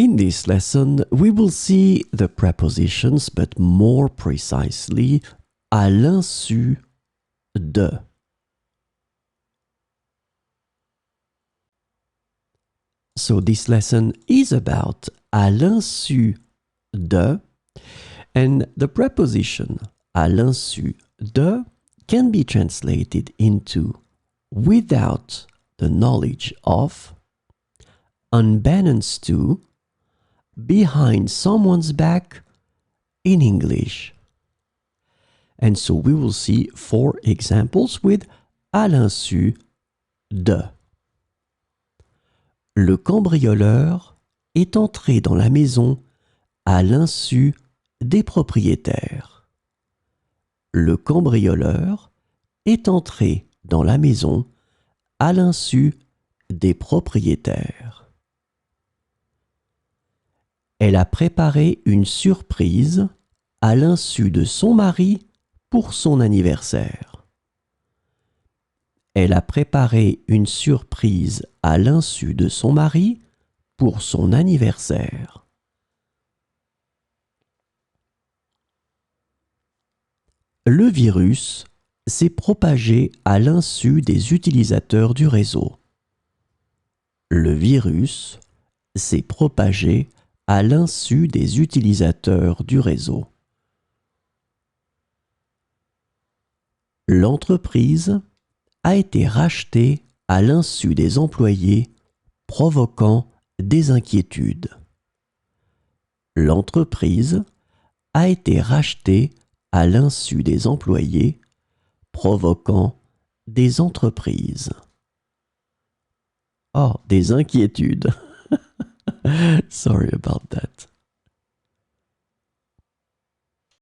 In this lesson, we will see the prepositions, but more precisely, à l'insu de. So this lesson is about à l'insu de, and the preposition à l'insu de can be translated into without the knowledge of, unbeknownst to, behind someone's back in English. And so we will see 4 examples with à l'insu de. Le cambrioleur est entré dans la maison à l'insu des propriétaires. Le cambrioleur est entré dans la maison à l'insu des propriétaires. Elle a préparé une surprise à l'insu de son mari pour son anniversaire. Elle a préparé une surprise à l'insu de son mari pour son anniversaire. Le virus s'est propagé à l'insu des utilisateurs du réseau. Le virus s'est propagé à l'insu des utilisateurs du réseau. L'entreprise a été rachetée à l'insu des employés, provoquant des inquiétudes. L'entreprise a été rachetée à l'insu des employés, provoquant des entreprises. Oh, des inquiétudes. Sorry about that.